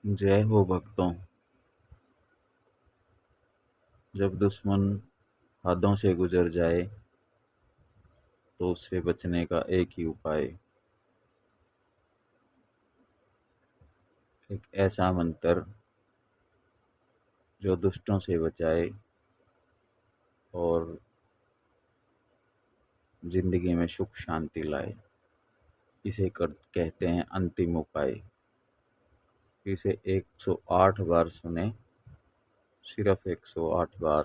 जय हो भक्तों। जब दुश्मन हदों से गुजर जाए तो उससे बचने का एक ही उपाय, एक ऐसा मंत्र जो दुष्टों से बचाए और जिंदगी में सुख शांति लाए। इसे कहते हैं अंतिम उपाय। इसे 108 बार सुने, सिर्फ 108 बार।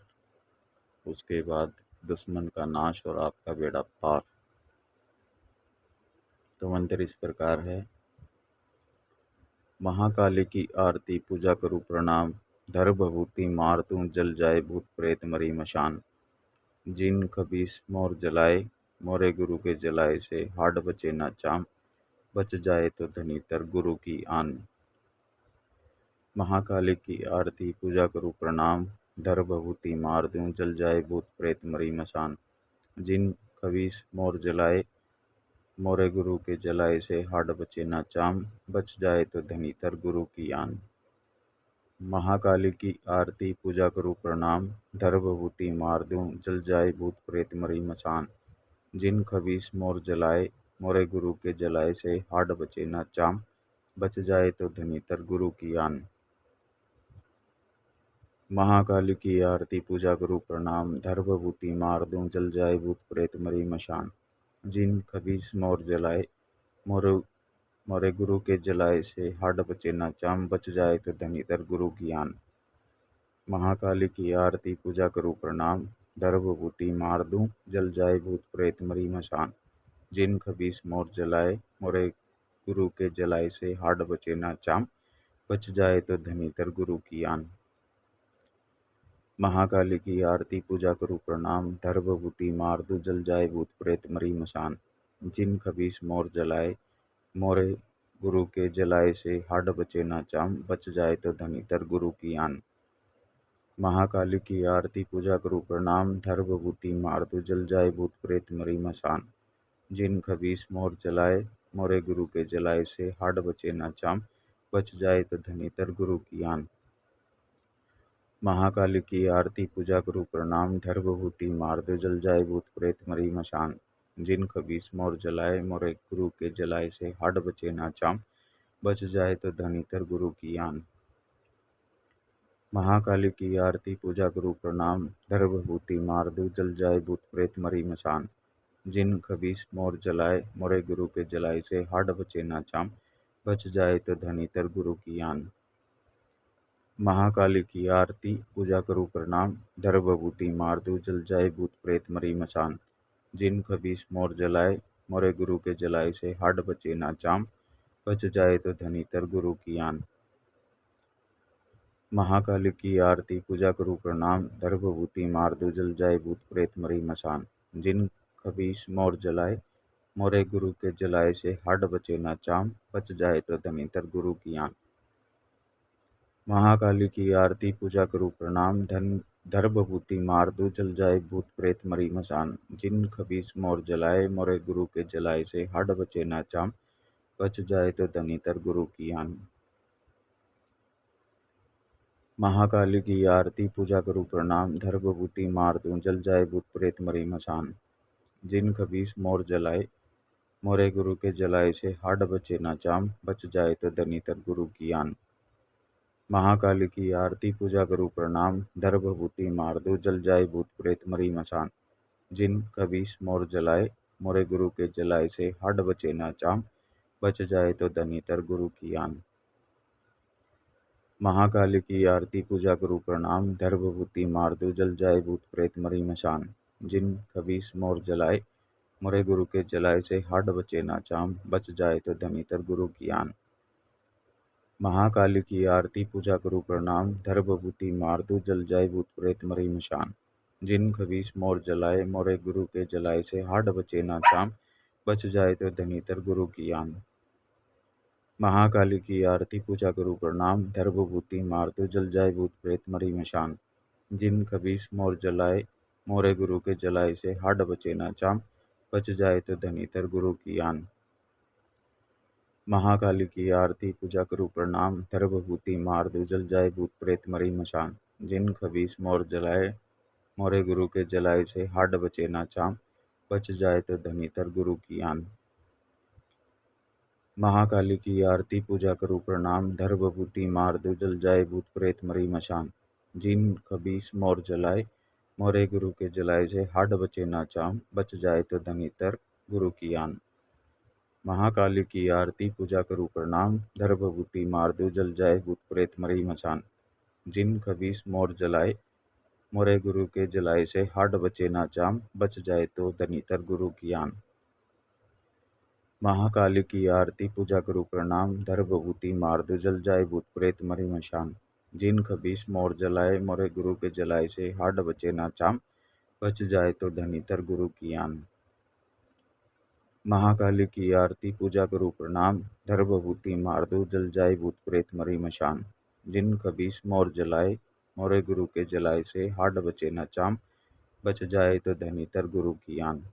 उसके बाद दुश्मन का नाश और आपका बेड़ा पार। तो मंत्र इस प्रकार है। महाकाली की आरती पूजा करूँ प्रणाम, धर भभूति मार दूं जल जाए भूत प्रेत मरी मशान। जिन खबीस मोर जलाए, मोरे गुरु के जलाए से हाड बचे न चाम। बच जाए तो धनीतर गुरु की आन। महाकाली की आरती पूजा करूँ प्रणाम, धर भभूति मार दूं जल जाए भूत प्रेत मरी मसान। जिन खबीस मोर जलाए, मोरे गुरु के जलाए से हाड बचे न चाम। बच जाए तो धनीतर गुरु की आन। महाकाली की आरती पूजा करूँ प्रणाम, धर भभूति मार दूं जल जाए भूत प्रेत मरी मसान। जिन खबीस मोर जलाए, मोरे गुरु के जलाए से हाड बचे न चाम। बच जाए तो धनीतर गुरु की आन। महाकाली की आरती पूजा करूँ प्रणाम, धर भभूति मार दूं जल जाए भूत प्रेत मरी मशान। जिन खबीस मोर जलाए, मोरे मोरे गुरु के जलाए से हाड बचे न चाम। बच जाए तो धनीतर गुरु की आन। महाकाली की आरती पूजा करूँ प्रणाम, धर भभूति मार दूं जल जाए भूत प्रेत मरी मसान। जिन खबीस मोर जलाए, मोरे गुरु के जलाए से हाड बचे न चाम। बच जाए तो धनीतर गुरु की आन। महाकाली की आरती पूजा करूँ प्रणाम, धर भभूति मार दूं जल जाए भूत प्रेत मरी मसान। जिन खबीस मोर जलाए, मोरे गुरु के जलाए से हाड बचे न चाम। बच जाए तो धनीतर गुरु की आन। महाकाली की आरती पूजा करूँ प्रणाम, धर भभूति मार दूं जल जाए भूत प्रेत मरी मसान। जिन खबीस मोर जलाए, मोरे गुरु के जलाए से हाड बचे न चाम। बच जाए तो धनीतर गुरु की आन। महाकाली की आरती पूजा करूँ प्रणाम, धर भभूति मार दूं जल जाए भूत प्रेत मरी मसान। जिन खबीस मोर जलाए, मोरे गुरु के जलाए से हाड बचे न चाम। बच जाए तो धनीतर गुरु की आन। महाकाली की आरती पूजा करूँ प्रणाम, धर भभूति मार दूं जल जाए भूत प्रेत मरी मसान। जिन खबीस मोर जलाए, मोरे गुरु के जलाए से हाड बचे न चाम। बच जाए तो धनीतर गुरु की आन। महाकाली की आरती पूजा करूँ प्रणाम, धर भभूति मार दूं जल जाए भूत प्रेत मरी मसान। जिन खबीस मोर जलाए, मोरे गुरु के जलाए से हाड बचे न चाम। बच जाए तो धनीतर गुरु की आन। महाकाली की आरती पूजा करूँ प्रणाम, धर भभूति मार दूं जल जाए भूत प्रेत मरी मसान। जिन खबीस मोर जलाए, मोरे गुरु के जलाए से हाड बचे न चाम। बच जाए तो धनीतर गुरु की आन। महाकाली की आरती पूजा करूँ प्रणाम, धर भभूति मार दूं जल जाए भूत प्रेत मरी मसान। जिन खबीस मोर जलाए, मोरे गुरु के जलाए से हाड बचे न चाम। बच जाए तो धनीतर गुरु की आन। महाकाली की आरती पूजा करूँ प्रणाम, धर भभूति मार दूं जल जाए भूत प्रेत मरी मसान। जिन खबीस मोर जलाए, मोरे गुरु के जलाए से हाड बचे न चाम। बच जाए तो धनीतर गुरु की आन। महाकाली की आरती पूजा करूँ प्रणाम, धर भभूति मार दूं जल जाए भूत प्रेत मरी मसान। जिन खबीस मोर जलाए, मोरे गुरु के जलाए से हाड बचे न चाम। बच जाए तो धनीतर गुरु की आन। महाकाली की आरती पूजा करूँ प्रणाम, धर भभूति मार दूं जल जाए भूत प्रेत मरी मसान। जिन खबीस मोर जलाए, मोरे गुरु के जलाए से हाड बचे न चाम। बच जाए तो धनीतर गुरु की आन। महाकाली की आरती पूजा करूँ प्रणाम, धर भभूति मार दूं जल जाए भूत प्रेत मरी मसान। जिन खबीस मोर जलाए, मोरे गुरु के जलाए से हाड बचे न चाम। बच जाए तो धनीतर गुरु की आन। महाकाली की आरती पूजा करूँ प्रणाम, धर भभूति मार दूं जल जाए भूत प्रेत मरी मशान। जिन खबीस मोर जलाए, मोरे गुरु के जलाए से हाड बचे न चाम। बच जाए तो धनीतर गुरु की आन। महाकाली की आरती पूजा करूँ प्रणाम, सर्वभूति मार दो जल जाए भूत प्रेत मरी मशान। जिन खबीस मोर जलाए, मोरे गुरु के जलाए से हाड बचे ना चाम, बच जाए तो धनीतर गुरु की आन। महाकाली की आरती पूजा करूँ प्रणाम, सर्वभूति मार दो जल जाए भूत प्रेत मरी मशान। जिन खबीस मोर जलाए, मोरे गुरु के जलाए से हाड बचे ना चाम, बच जाए तो धनीतर गुरु की आन। महाकाली की आरती पूजा करूँ प्रणाम, गर्भवती मार दो जल जाए भूत प्रेत मरी मसान। जिन खबीस मोर जलाए, मोरे गुरु के जलाए से हाड बचे ना चाम, बच जाए तो धनीतर गुरु की आन। महाकाली की आरती पूजा करूँ प्रणाम, गर्भवती मार दो जल जाए भूत प्रेत मरी मशान। जिन खबीस मोर जलाए, मोरे गुरु के जलाए से हाड बचे ना चाम, बच जाए तो धनीतर गुरु की आन। महाकाली की आरती पूजा करूँ प्रणाम, गर्भवती मार दो जल जाए भूत प्रेत मरी मशान। जिन खबीस मोर जलाए, मोरे गुरु के जलाए से हाड बचे न चाम, बच जाए तो धनीतर गुरु की आन।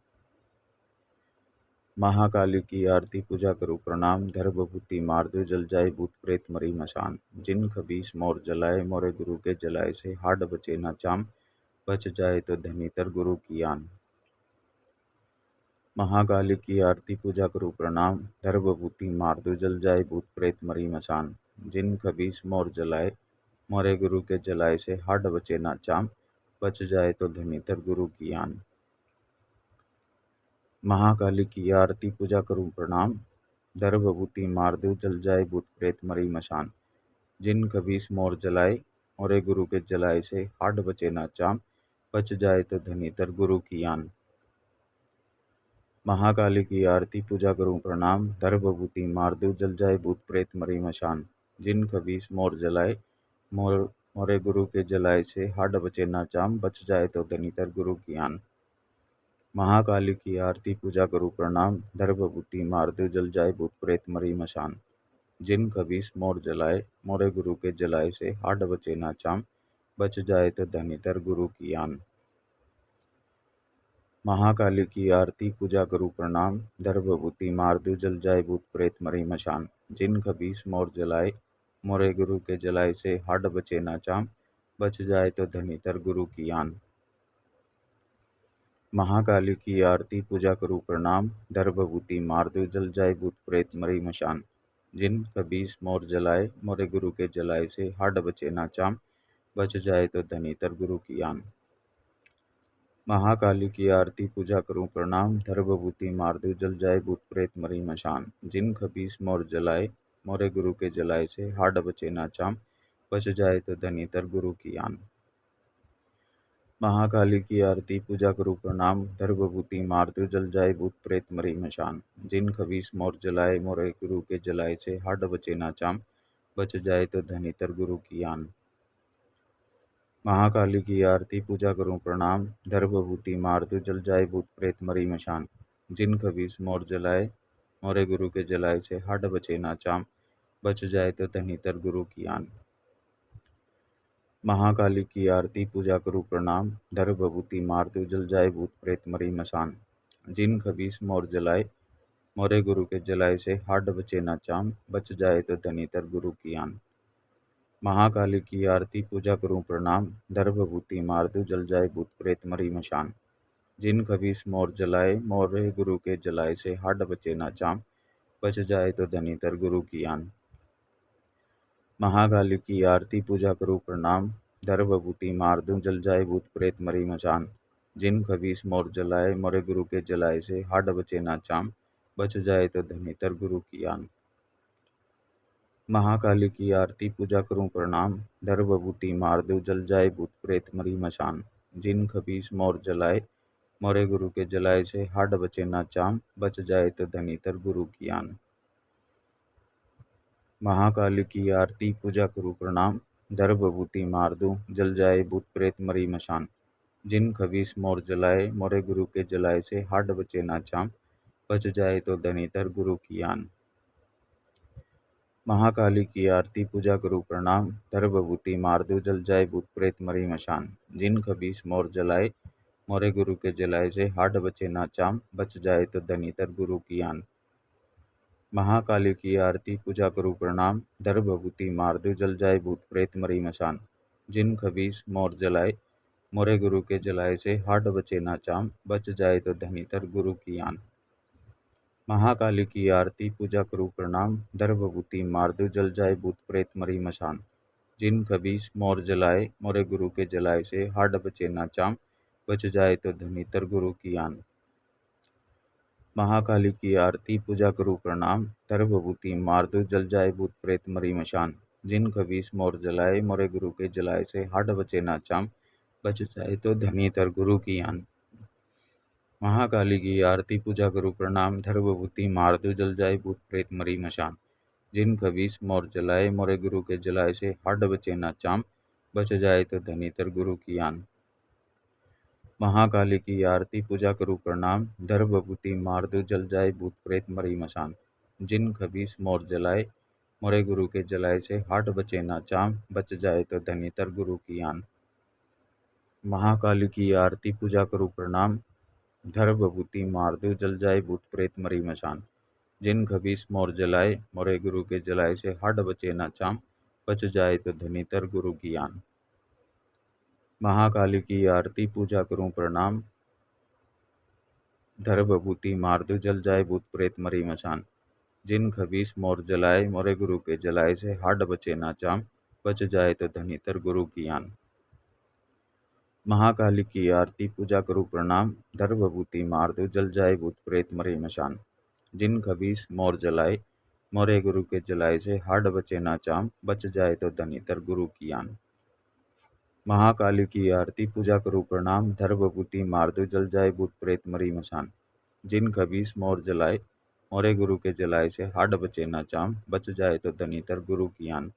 महाकाली की आरती पूजा करूँ प्रणाम, गर्भवती मार दो जल जाए भूत प्रेत मरी मशान। जिन खबीस मोर जलाए, मोरे गुरु के जलाए से हाड बचे न चाम, बच जाए तो धनीतर गुरु की आन। महाकाली की आरती पूजा करूँ प्रणाम, गर्भवती मार दो जल जाए भूत प्रेत मरी मसान। जिन खबीस मोर जलाए, मोरे गुरु के जलाए से हाड बचे ना चाम, बच जाए तो धनीतर गुरु की आन। महाकाली की आरती पूजा करूँ प्रणाम, गर्भवती मार दो जल जाए भूत प्रेत मरी मसान। जिन खबीस मोर जलाए, मोरे गुरु के जलाए से हाड बचे ना चाम, बच जाए तो धनीतर गुरु की आन। महाकाली की आरती पूजा करूँ प्रणाम, गर्भवती मार दो जल जाए भूत प्रेत मरी मशान। जिन खबीस मोर जलाए, मोरे गुरु के जलाए से हाड बचे ना चाम, बच जाए तो धनीतर गुरु की आन। महाकाली की आरती पूजा करूँ प्रणाम, गर्भवती मार दो जल जाए भूत प्रेत मरी मशान। जिन खबीस मोर जलाए, मोरे गुरु के जलाए से हाड बचे ना चाम, बच जाए तो धनीतर गुरु की आन। महाकाली की आरती पूजा करूँ प्रणाम, गर्भवती मार दो जल जाए भूत प्रेत मरी मशान। जिन खबीस मोर जलाए, मोरे गुरु के जलाए से हाड बचे ना चाम, बच जाए तो धनीतर गुरु की आन। महाकाली की आरती पूजा करूँ प्रणाम, गर्भवती मार दो जल जाए भूत प्रेत मरी मशान। जिन खबीस मोर जलाए, मोरे गुरु के जलाए से हाड बचे ना चाम, बच जाए तो धनीतर गुरु की आन। महाकाली की आरती पूजा करूँ प्रणाम, गर्भवती मार दो जल जाए भूत प्रेत मरी मशान। जिन खबीस मोर जलाए, मोरे गुरु के जलाए से हाड बचे ना चाम, बच जाए तो धनीतर गुरु की आन। महाकाली की आरती पूजा करूँ प्रणाम, गर्भवती मार दो जल जाए भूत प्रेत मरी मशान। जिन खबीस मोर जलाए, मोरे गुरु के जलाए से हाड बचे ना चाम, बच जाए तो धनीतर गुरु की आन। महाकाली की आरती पूजा करूँ प्रणाम, गर्भवती मार दो जल जाए भूत प्रेत मरी मशान। जिन खबीस मोर जलाए, मोरे गुरु के जलाए से हाड बचे ना चाम, बच जाए तो धनीतर गुरु की आन। महाकाली की आरती पूजा करूँ प्रणाम, गर्भवती मार दो जल जाए भूत प्रेत मरी मसान। जिन खबीस मोर जलाए, मोरे गुरु के जलाए से हाड बचे ना चाम, बच जाए तो धनीतर गुरु की आन। महाकाली की आरती पूजा करूँ प्रणाम, गर्भवती मार दो जल जाए भूत प्रेत मरी मशान। जिन खबीस मोर जलाए, मोरे गुरु के जलाए से हाड बचे ना चाम, बच जाए तो धनीतर गुरु की आन। महाकाली की आरती पूजा करूँ प्रणाम, गर्भवती मार दूं जल जाए भूत प्रेत मरी मचान। जिन खबीस मोर जलाए, मोरे गुरु के जलाए से हाड बचे ना चाम, बच जाए तो धनीतर गुरु की आन। महाकाली की आरती पूजा करूँ प्रणाम, गर्भवती मार दूं जल जाए भूत प्रेत मरी मचान। जिन खबीस मोर जलाए, मोरे गुरु के जलाए से हाड बचे ना चाम, बच जाए तो धनीतर गुरु की आन। महाकाली की आरती पूजा करूँ प्रणाम, गर्भवती मार दूं जल जाए भूत प्रेत मरी मशान। जिन खबीस मोर जलाए, मोरे गुरु के जलाए से हाड बचे ना चाम, बच जाए तो धनीतर गुरु की आन। महाकाली की आरती पूजा करूँ प्रणाम, गर्भवती मार दूं जल जाए भूत प्रेत मरी मशान। जिन खबीस मोर जलाए, मोरे गुरु के जलाए से हाड बचे ना चाम, बच जाए तो धनीतर गुरु की आन। महाकाली की आरती पूजा करूँ प्रणाम, धर भभूति मार दूँ जल जाए भूत प्रेत मरी मशान। जिन खबीस मोर जलाए, मोरे गुरु के जलाए से हाड बचे ना चाम, बच जाए तो धनीतर गुरु की आन। महाकाली की आरती पूजा करूँ प्रणाम, धर भभूति मार दूँ जल जाए भूत प्रेत मरी मशान। जिन खबीस मोर जलाए, मोरे गुरु के जलाए से हाड बचे ना चाम, बच जाए तो धनीतर गुरु की आन। महाकाली की आरती पूजा करूँ प्रणाम, धर भभूति मार दूँ जल जाए भूत प्रेत मरी मशान। जिन खबीस मोर जलाए, मोरे गुरु के जलाए से हाड बचे ना चाम, बच जाए तो धनीतर गुरु की आन। महाकाली की आरती पूजा करूँ प्रणाम, धर भभूति मार दूँ जल जाए भूत प्रेत मरी मशान। जिन खबीस मोर जलाए, मोरे गुरु के जलाए से हाड बचे ना चाम, बच जाए तो धनीतर गुरु की आन। महाकाली की आरती पूजा करूँ प्रणाम, धर भभूति मार दूँ जल जाए भूत प्रेत मरी मशान। जिन खबीस मोर जलाए, मोरे गुरु के जलाए से हाड बचे ना चाम, बच जाए तो धनीतर गुरु की आन। महाकाली की आरती पूजा करूँ प्रणाम, धर भभूति मार दूँ जल जाए भूत प्रेत मरी मशान। जिन खबीस मोर जलाए, मोरे गुरु के जलाए से हाड बचे ना चाम, बच जाए तो धनीतर गुरु की आन। महाकाली की आरती पूजा करूँ प्रणाम, धर भभूति मार दूँ जल जाए भूत प्रेत मरी मशान। जिन खबीस मोर जलाए, मोरे गुरु के जलाए से हाड बचे ना चाम, बच जाए तो धनीतर गुरु की आन। महाकाली की आरती पूजा करूँ प्रणाम, धर भभूति मार दूँ जल जाए भूत प्रेत मरी मशान। जिन खबीस मोर जलाए, मोरे गुरु के जलाए से हाड बचे ना चाम, बच जाए तो धनीतर गुरु की आन। महाकाली की आरती पूजा करूँ प्रणाम, धर भभूति मार दूँ जल जाए भूत प्रेत मरी मशान। जिन खबीस मोर जलाए, मोरे गुरु के जलाए से हाड बचे ना चाम, बच जाए तो धनीतर गुरु की आन।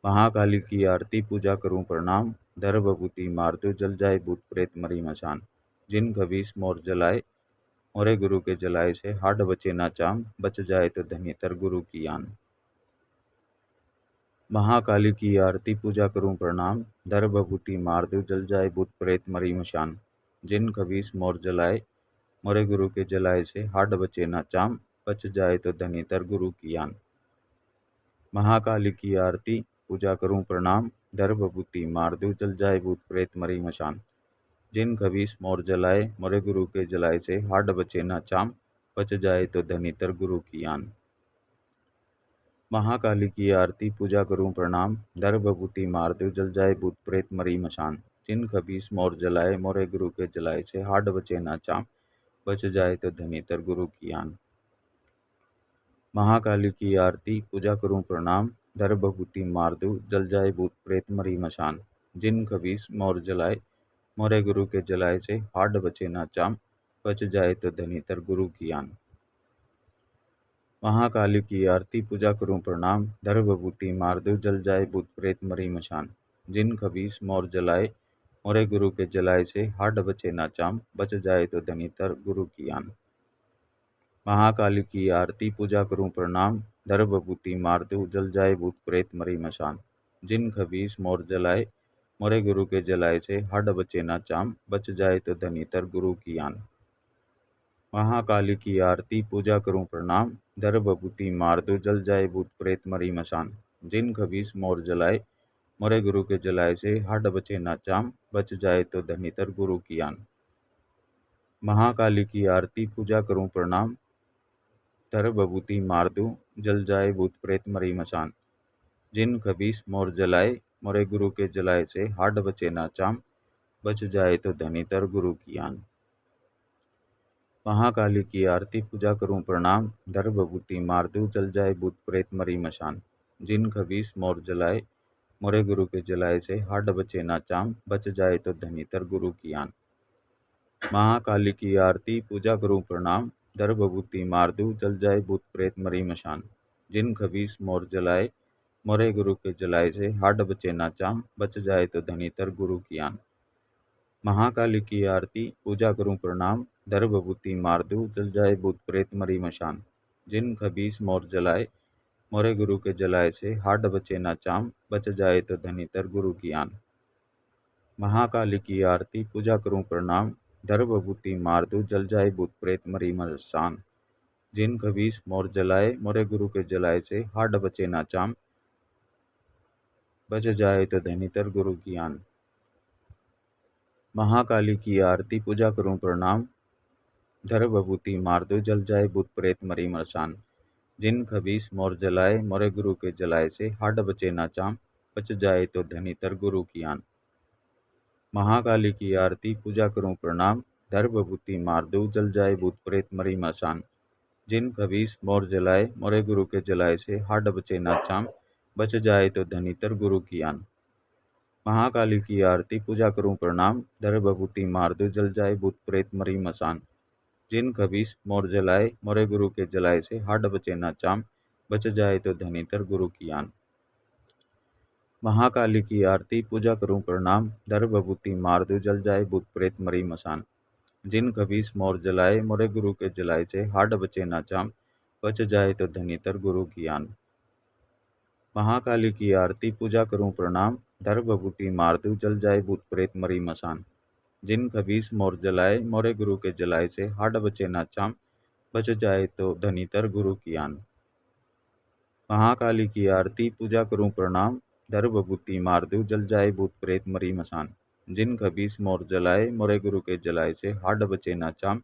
महाकाली की आरती पूजा करूँ प्रणाम, धर भभूति मार दूँ जल जाए भूत प्रेत मरी मशान। जिन खबीस मोर जलाए, मोरे गुरु के जलाए से हाड बचे ना चाम, बच जाए तो धनीतर गुरु की आन। महाकाली की आरती पूजा करूँ प्रणाम, धर भभूति मार दूँ जल जाए भूत प्रेत मरी मशान। जिन खबीस मोर जलाए, मोरे गुरु के जलाए से हाड बचे ना चाम, बच जाए तो धनीतर गुरु की आन। महाकाली की आरती पूजा करूँ प्रणाम, धर भभूति मार दूँ जल जाए भूत प्रेत मरी मशान। जिन खबीस मोर जलाए, मोरे गुरु के जलाए से हाड बचे ना चाम, बच जाए तो धनीतर गुरु की आन। महाकाली की आरती पूजा करूँ प्रणाम, धर भभूति मार दूँ जल जाए भूत प्रेत मरी मशान। जिन खबीस मोर जलाए, मोरे गुरु के जलाए से हाड बचे ना चाम, बच जाए तो धनीतर गुरु की आन। महाकाली की आरती पूजा करूँ प्रणाम, धर भभूति मार दूँ जल जाए भूत प्रेत मरी मशान। जिन खबीस मोर जलाए, मोरे गुरु के जलाए से हाड बचे ना चाम, बच जाए तो धनीतर गुरु की आन। महाकाली की आरती पूजा करूँ प्रणाम, धर भभूति मार दूँ जल जाए भूत प्रेत मरी मशान। जिन खबीस मोर जलाए, मोरे गुरु के जलाए से हाड बचे ना चाम, बच जाए तो धनीतर गुरु की आन। महाकाली की आरती पूजा करूँ प्रणाम, धर भभूति मार दूँ जल जाए भूत प्रेत मरी मशान। जिन खबीस मोर जलाए, मोरे गुरु के जलाए से हाड बचे ना चाम, बच जाए तो धनीतर गुरु की आन। महाकाली की आरती पूजा करूँ प्रणाम, धर भभूति मार दूँ जल जाए भूत प्रेत मरी मशान। जिन खबीस मोर जलाए, मोरे गुरु के जलाए से हाड बचे ना चाम, बच जाए तो धनीतर गुरु की आन। महाकाली की आरती पूजा करूँ प्रणाम, धर भभूति मार दूँ जल जाए भूत प्रेत मरी मशान। जिन खबीस मोर जलाए, मोरे गुरु के जलाए से हाड बचे ना चाम, बच जाए तो धनीतर गुरु की आन। महाकाली की आरती पूजा करूँ प्रणाम, धर भभूति मार दूँ जल जाए भूत प्रेत मरी मशान। जिन खबीस मोर जलाए, मोरे गुरु के जलाए से हाड बचे ना चाम, बच जाए तो धनीतर गुरु की आन। महाकाली की आरती पूजा करूँ प्रणाम, धर भभूति मार दूँ जल जाए भूत प्रेत मरी मशान। जिन खबीस मोर जलाए, मोरे गुरु के जलाए से हाड बचे ना चाम, बच जाए तो धनीतर गुरु की आन। महाकाली की आरती पूजा करूँ प्रणाम, धर भभूति मार दूँ जल जाए भूत प्रेत मरी मशान। जिन खबीस मोर जलाए, मोरे गुरु के जलाए से हाड बचे ना चाम, बच जाए तो धनीतर गुरु की आन। महाकाली की आरती पूजा करूँ प्रणाम, धर भभूति मार दूँ जल जाए भूत प्रेत मरी मशान। जिन खबीस मोर जलाए मोरे गुरु के जलाए से हाड बचे ना चाम, बच जाए तो धनीतर गुरु की आन। महाकाली की आरती पूजा करूं प्रणाम, धर भभूति मार दो जल जाए भूत प्रेत मरी मसान। जिन खबीस मोर जलाए मोरे गुरु के जलाए से हाड बचे ना चाम, बच जाए तो धनीतर गुरु की आन। महाकाली की आरती पूजा करूं प्रणाम, धर भभूति मार दो जल जाए भूत प्रेत मरी मसान। जिन खबीस मोर जलाए मोरे गुरु के जलाए से हाड बचे ना चाम, बच जाए तो धनीतर गुरु की आन। महाकाली की आरती पूजा करूं प्रणाम, धर भभूति मार दो जल जाए भूत प्रेत मरी मसान। जिन खबीस मोर जलाए मोरे गुरु के जलाए से हाड बचे ना चाम, बच जाए तो धनीतर गुरु की आन। महाकाली की आरती पूजा करूं प्रणाम, धर भभूति मार दो जल जाए भूत प्रेत मरी मसान। जिन खबीस मोर जलाए मोरे गुरु के जलाए से हाड बचे ना चाम, बच जाए तो धनीतर गुरु की आन। महाकाली की आरती पूजा करूं प्रणाम, धर भभूति मार दो जल जाए भूत प्रेत मरी मसान। जिन खबीस मोर जलाए मोरे गुरु के जलाए से हाड बचे ना चाम, बच जाए तो धनीतर गुरु की आन। महाकाली की आरती पूजा करूं प्रणाम, धर भभूति मार दो जल जाए भूत प्रेत मरी मसान। जिन खबीस मोर जलाए मोरे गुरु के जलाए से हाड बचे ना चाम,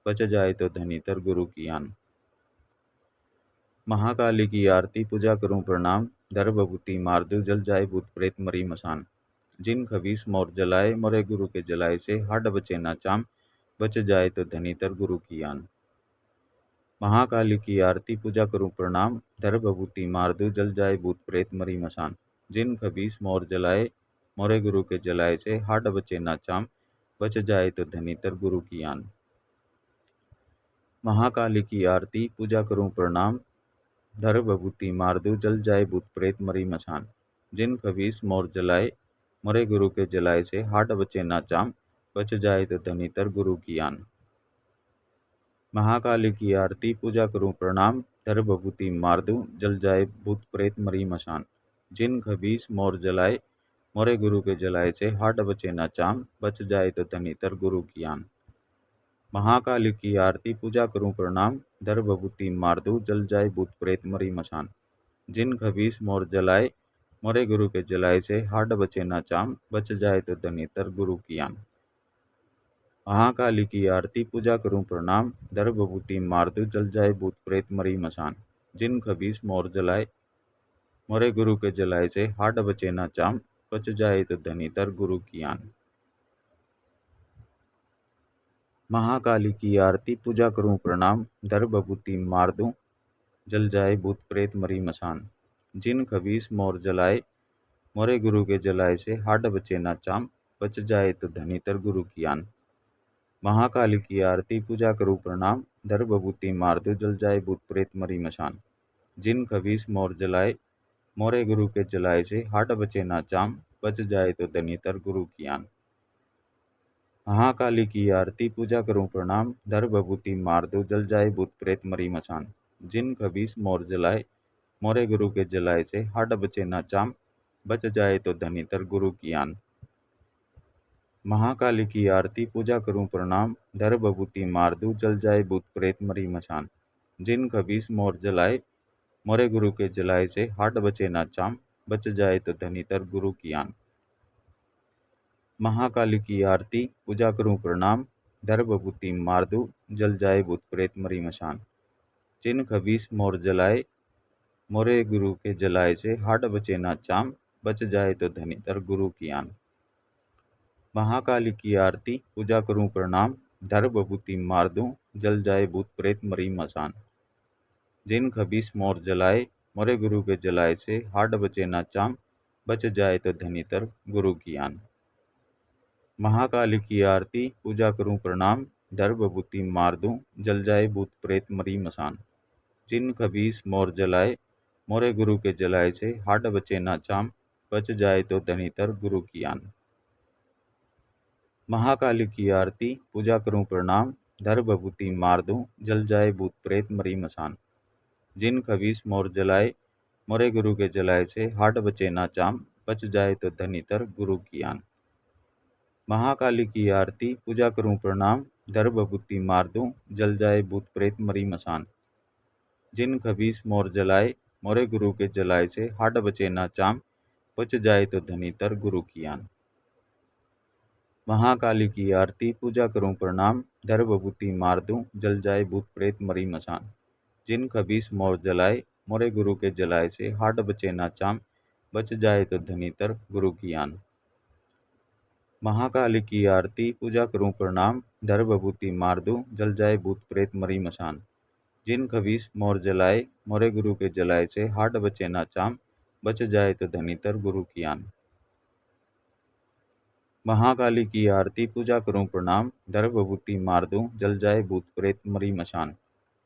बच जाए तो धनीतर गुरु की आन। महाकाली की आरती पूजा करूं प्रणाम, धर भभूति मार दो जल जाए भूत प्रेत मरी मसान। जिन खबीस मोर जलाए मोरे गुरु के जलाए से हाड बचे ना चाम, बच जाए तो धनीतर गुरु की आन। महाकाली की आरती पूजा करूं प्रणाम, धर भभूति मार दो जल जाए भूत प्रेत मरी मसान। जिन खबीस मोर जलाए मोरे गुरु के जलाए से हाड बचे ना चाम, बच जाए तो धनीतर गुरु की आन। महाकाली की आरती पूजा करूं प्रणाम, धर भभूति मार दो जल जाए भूत प्रेत मरी मसान। जिन खबीस मोर जलाए मोरे गुरु के जलाए से हाड बचे ना चाम, बच जाए तो धनीतर गुरु की आन। महाकाली की आरती पूजा करूं प्रणाम, धर भभूति मार दूं जल जाए भूत प्रेत मरी मसान। जिन खबीस मोर जलाए मोरे गुरु के जलाए से हाड बचे ना चाम, बच जाए तो धनीतर गुरु की आन। महाकाली की आरती पूजा करूं प्रणाम, धर भभूति मार दूं जल जाए भूत प्रेत मरी मसान। जिन खबीस मोर जलाए मोरे गुरु के जलाए से हाड बचे ना चाम, बच जाए तो धनीतर गुरु की आन। महाकाली की आरती पूजा करूं प्रणाम, धर भभूति मार दूं जल जाए भूत प्रेत मरी मसान। जिन खबीस मोर जलाए मोरे गुरु के जलाए से हाड बचे ना चाम, बच जाए तो धनीतर गुरु की आन। महाकाली की आरती पूजा करूं प्रणाम, धर भभूति मार दूं जल जाए भूत प्रेत मरी मसान। जिन खबीस मोर जलाए मोरे गुरु के जलाए से हाड बचे ना चाम, बच जाए तो धनीतर गुरु की आन। महाकाली की आरती पूजा करूं प्रणाम, धर भभूति मार दो जल जाए भूत प्रेत मरी मसान। जिन खबीस मोर जलाए मोरे गुरु के जलाए से हाड बचे ना चाम, बच जाए तो धनीतर गुरु की आन। महाकाली की आरती पूजा करूं प्रणाम, धर भभूति मार दो जल जाए भूत प्रेत मरी मसान। जिन खबीस मोर जलाए मोरे गुरु के जलाए से हाड बचे ना चाम, बच जाए तो धनीतर गुरु की आन। महाकाली की आरती पूजा करूं प्रणाम, धर भभूति मार दूं जल जाए भूत प्रेत मरी मसान। जिन खबीस मोर जलाए मोरे गुरु के जलाए से हाड बचे ना चाम, बच जाए तो धनीतर गुरु की आन। महाकाली की आरती पूजा करूं प्रणाम, धर भभूति मार दूं जल जाए भूत प्रेत मरी मसान। जिन खबीस मोर जलाए मोरे गुरु के जलाए से हाड बचे ना चाम, बच जाए तो धनीतर गुरु की आन। महाकाली की आरती पूजा करूं प्रणाम, धर भभूति मार दूं जल जाए भूत प्रेत मरी मसान। जिन खबीस मोर जलाए मोरे गुरु के जलाए से हाड बचे ना चाम, बच जाए तो धनीतर गुरु की आन। महाकाली की आरती पूजा करूं प्रणाम, धर भभूति मार दूं जल जाए भूत प्रेत मरी मसान। जिन खबीस मोर जलाए मोरे गुरु के जलाए से हाड बचे ना चाम, बच जाए तो धनीतर गुरु की आन। महाकाली की आरती पूजा करूं प्रणाम, धर भभूति मार दूं जल जाए भूत प्रेत मरी मसान। जिन खबीस मोर जलाए मोरे गुरु के जलाए से हाड बचे ना चाम, बच जाए तो धनीतर गुरु की आन। महाकाली की आरती पूजा करूं प्रणाम, धर भभूति मार दूं जल जाए भूत प्रेत मरी मसान। जिन खबीस मोर जलाए मोरे गुरु के जलाए से हाड बचे ना चाम, बच जाए तो धनी तर गुरु की आन। महाकाली की आरती पूजा करूं प्रणाम, धर भभूति मार दूं जल जाए भूत प्रेत मरी मसान। जिन खबीस मोर जलाए मोरे गुरु के जलाए से हाड बचे ना चाम, बच जाए तो धनी तर गुरु की आन। महाकाली की आरती पूजा करूं प्रणाम, धर भभूति मार दूं जल जाए भूत प्रेत मरी मसान। जिन खबीस मोर जलाए मोरे गुरु के जलाए से हाड बचे ना चाम, बच जाए तो धनी तर गुरु की आन। महाकाली की आरती पूजा करूं प्रणाम, धर भभूति मार दूं जल जाए भूत प्रेत मरी मशान।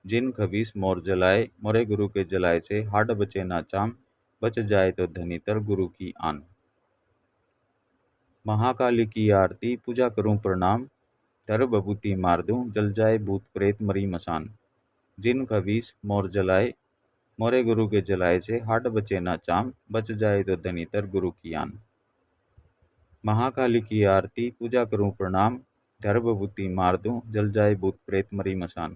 जिन खबीस मोर जलाए मोरे गुरु के जलाए से हाड बचे ना चाम, बच जाए तो धनी तर गुरु की आन। महाकाली की आरती पूजा करूं प्रणाम, धर भभूति मार दूं जल जाए भूत प्रेत मरी मसान। जिन खबीस मोर जलाए मोरे गुरु के जलाए से हाड बचे ना चाम, बच जाए तो धनी तर गुरु की आन। महाकाली की आरती पूजा करूं प्रणाम, धर भभूति मार दूं जल जाए भूत प्रेत मरी मसान।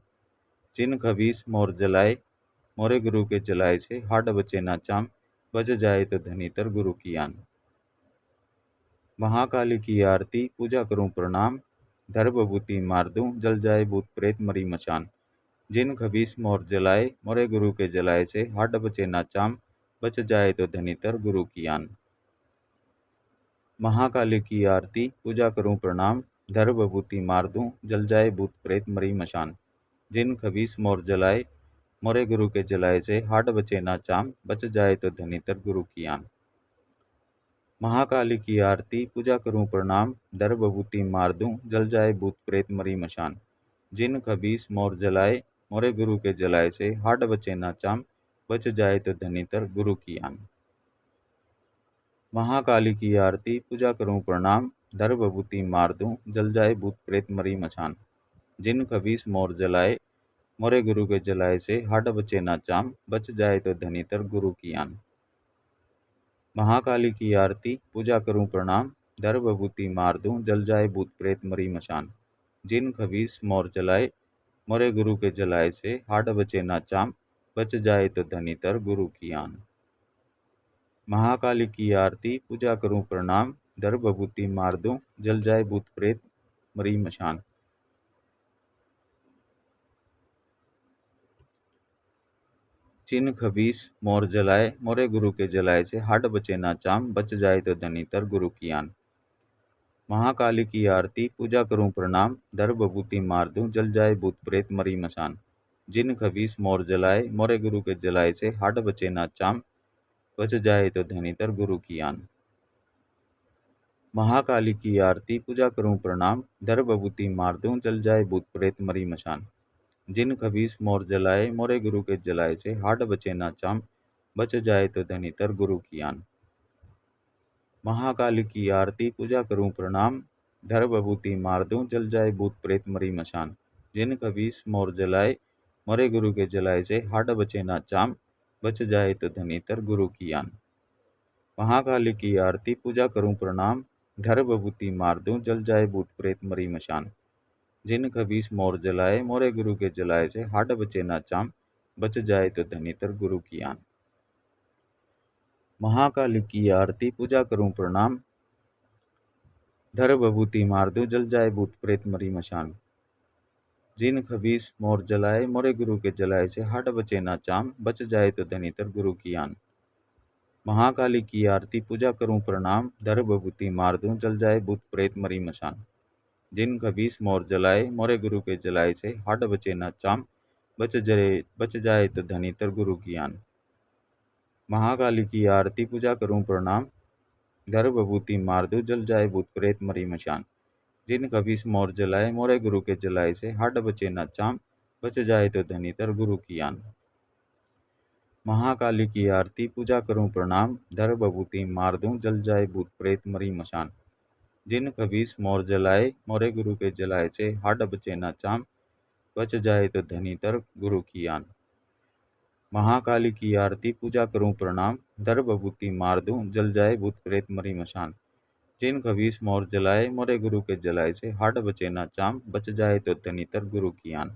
जिन खबीस मोर जलाए मोरे गुरु के जलाए से हाड बचे ना चाम, बच जाए तो धनी तर गुरु की आन। महाकाली की आरती पूजा करूं प्रणाम, धर भभूति मार दूं जल जाए भूत प्रेत मरी मचान। जिन खबीस मोर जलाए मोरे गुरु के जलाए से हाड बचे ना चाम, बच जाए तो धनी तर गुरु की आन। महाकाली की आरती पूजा करूं प्रणाम, धर भभूति मार दूं जल जाए भूत प्रेत मरी मशान। जिन खबीस मोर जलाए मोरे गुरु के जलाए से हाड बचे ना चाम, बच जाए तो धनी तर गुरु की आन। महाकाली की आरती पूजा करूं प्रणाम, धर भभूति मार दूं जल जाए भूत प्रेत मरी मशान। जिन खबीस मोर जलाए मोरे गुरु के जलाए से हाड बचे ना चाम, बच जाए तो धनी तर गुरु की आन। महाकाली की आरती पूजा करूं प्रणाम, धर भभूति मार दूं जल जाए भूत प्रेत मरी मचान। जिन खबीस मोर जलाए मोरे गुरु के जलाए से हाड बचे ना चाम, बच जाए तो धनी तर गुरु की आन। महाकाली की आरती पूजा करूं प्रणाम, धर भभूति मार दूं जल जाए भूत प्रेत मरी मचान। जिन खबीस मोर जलाए मोरे गुरु के जलाए से हाड बचे ना चाम, बच जाए तो धनी तर गुरु की आन। महाकाली की आरती पूजा करूं प्रणाम, धर भभूति मार दूं जल जाए भूत प्रेत मरी मशान। जिन खबीस मोर जलाए मोरे गुरु के जलाए से हाड बचे ना चाम, बच जाए तो धनी तर गुरु की आन। महाकाली की आरती पूजा करूं प्रणाम, धर भभूति मार दूं जल जाए भूत प्रेत मरी मशान। जिन खबीस मोर जलाए मोरे गुरु के जलाए से हाड बचे ना चाम, बच जाए तो धनी तर गुरु की आन। महाकाली की आरती पूजा करूं प्रणाम, धर भभूति मार दूं जल जाए भूत प्रेत मरी मशान। जिन खबीस मोर जलाए मोरे गुरु के जलाए से हाड बचे ना चाम, बच जाए तो धनी तर गुरु की आन। महाकाली की आरती पूजा करूं प्रणाम, धर भभूति मार दूं जल जाए भूत प्रेत मरी मशान। जिन खबीस मोर जलाए मोरे गुरु के जलाए से हाड बचे ना चाम, बच जाए तो धनी तर गुरु की आन। महाकाली की आरती पूजा करूं प्रणाम, धर भभूति मार दूं जल जाए भूत प्रेत मरी मशान। जिन खबीस मोर जलाए मोरे गुरु के जलाए से हाड बचे ना चाम, बच जाए तो धनी तर गुरु की आन। महाकाली की आरती पूजा करूं प्रणाम, धर भभूति मार दूं जल जाए भूत प्रेत मरी मशान। जिन खबीस मोर जलाए मोरे गुरु के जलाए से हाड बचे ना चाम, बच जाए तो धनी तर गुरु की आन। महाकाली की आरती पूजा करूं प्रणाम, धर भभूति मार दूं जल जाए भूत प्रेत मरी मशान। जिन खबीस मोर जलाए मोरे गुरु के जलाए से हाड बचे ना चाम, बच जाए तो धनी तर गुरु की आन। महाकाली की आरती पूजा करूं प्रणाम, धर भभूति मार दूं जल जाए भूत प्रेत मरी मशान। जिन खबीस मोर जलाए मोरे गुरु के जलाए से हाड बचे ना चाम, बच जाए तो धनी तर गुरु की आन। महाकाली की आरती पूजा करूं प्रणाम, धर भभूति मार दूं जल जाए भूत प्रेत मरी मशान। जिन खबीस मोर जलाए मोरे गुरु के जलाए से हाड बचे ना चाम, बच जाए तो धनी तर गुरु की आन। महाकाली की आरती पूजा करूं प्रणाम, धर भभूति मार दूं जल जाए भूत प्रेत मरी मशान। जिन खबीस मोर जलाए मोरे गुरु के जलाए से हाड बचे ना चाम, बच जाए तो धनी तर गुरु की आन।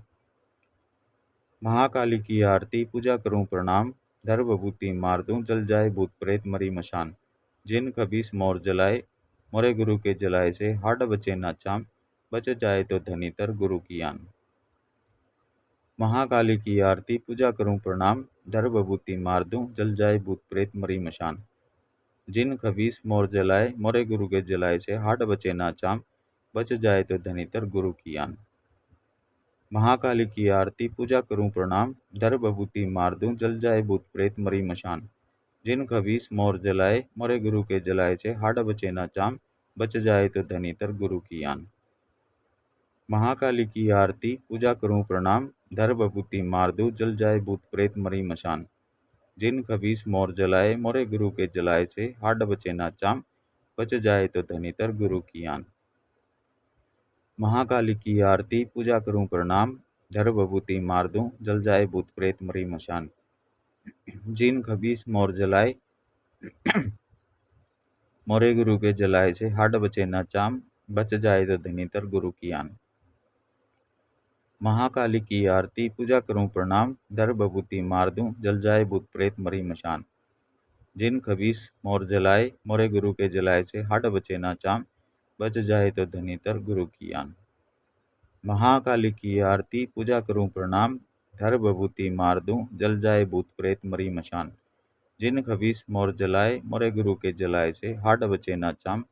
महाकाली की आरती पूजा करूं प्रणाम, धर भभूति मार दूं जल जाए भूत प्रेत मरी मशान। जिन खबीस मोर जलाए मोरे गुरु के जलाए से, हाड बचे ना चाम, बच जाए तो धनीतर गुरु की आन। महाकाली की आरती पूजा करूं प्रणाम, धर भभूति मार दूं जल जाए भूत प्रेत मरी मशान। जिन खबीस मोर जलाए मोरे गुरु के जलाए से, हाड बचे ना चाम, बच जाए तो धनीतर गुरु की आन। महाकाली की आरती पूजा करूं प्रणाम, धर भभूति मार दूं जल जाए भूत प्रेत मरी मशान। जिन खबीस मोर जलाए मोरे गुरु के जलाए से, हाड बचे ना चाम, बच जाए तो धनीतर गुरु की आन। महाकाली की आरती पूजा करूं प्रणाम, धर भभूति मार दूं जल जाए भूत प्रेत मरी मशान। जिन खबीस मोर जलाए मोरे गुरु के जलाए से, हाड बचे ना चाम, बच जाए तो धनीतर गुरु की आन। महाकाली की आरती पूजा करूं प्रणाम, धर भभूति मार दूं जल जाए भूत प्रेत मरी मशान। जिन खबीस मोर जलाए मोरे गुरु के जलाए से, हाड बचे ना चाम, बच जाए तो धनीतर गुरु की आन। महाकाली की आरती पूजा करूं प्रणाम, धर भभूति मार दूं जल जाए भूत प्रेत मरी मशान। जिन खबीस मोर जलाए मोरे गुरु के जलाए से, हाड बचे ना चाम, बच जाए तो धनीतर गुरु की आन। महाकाली की आरती पूजा करूं प्रणाम, धर भभूति मार दूं जल जाए भूत प्रेत मरी मशान। जिन खबीस मोर जलाए मोरे गुरु के जलाए से, हाड बचे ना चाम,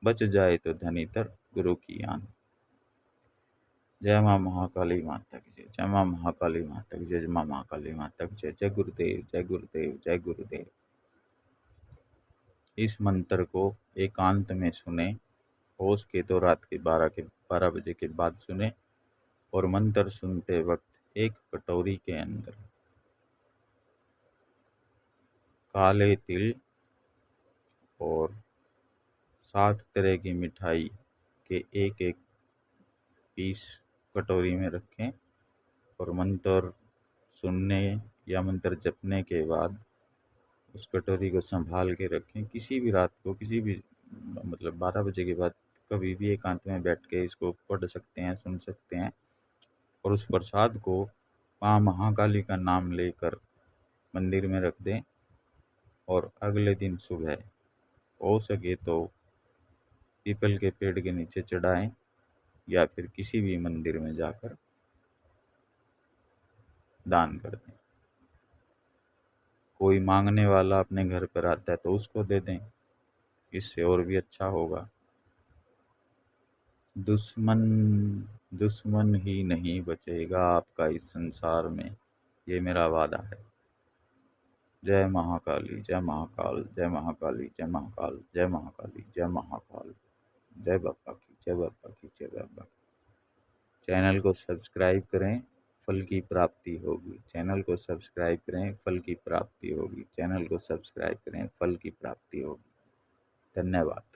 बच जाए तो धनीतर गुरु की आन। जय माँ महाकाली माता की जय, जय माँ महाकाली माता की जय, जय माँ महाकाली माता की जय। जय गुरुदेव, जय गुरुदेव, जय गुरुदेव। इस मंत्र को एकांत में सुने, होश के तो रात के 12 बजे के बाद सुने, और मंत्र सुनते वक्त एक कटोरी के अंदर काले तिल और 7 तरह की मिठाई के एक एक पीस कटोरी में रखें, और मंत्र सुनने या मंत्र जपने के बाद उस कटोरी को संभाल के रखें। किसी भी रात को, किसी भी 12 बजे के बाद कभी भी एकांत में बैठ के इसको पढ़ सकते हैं, सुन सकते हैं। और उस प्रसाद को माँ महाकाली का नाम लेकर मंदिर में रख दें, और अगले दिन सुबह हो सके तो पीपल के पेड़ के नीचे चढ़ाएं, या फिर किसी भी मंदिर में जाकर दान कर दें। कोई मांगने वाला अपने घर पर आता है तो उसको दे दें, इससे और भी अच्छा होगा। दुश्मन ही नहीं बचेगा आपका इस संसार में, ये मेरा वादा है। जय महाकाली, जय महाकाल, जय महाकाली, जय महाकाल, जय महाकाली, जय महाकाल। जय बाबा की, जय बाबा की, जय बाबा की। चैनल को सब्सक्राइब करें, फल की प्राप्ति होगी। चैनल को सब्सक्राइब करें, फल की प्राप्ति होगी। चैनल को सब्सक्राइब करें, फल की प्राप्ति होगी। धन्यवाद।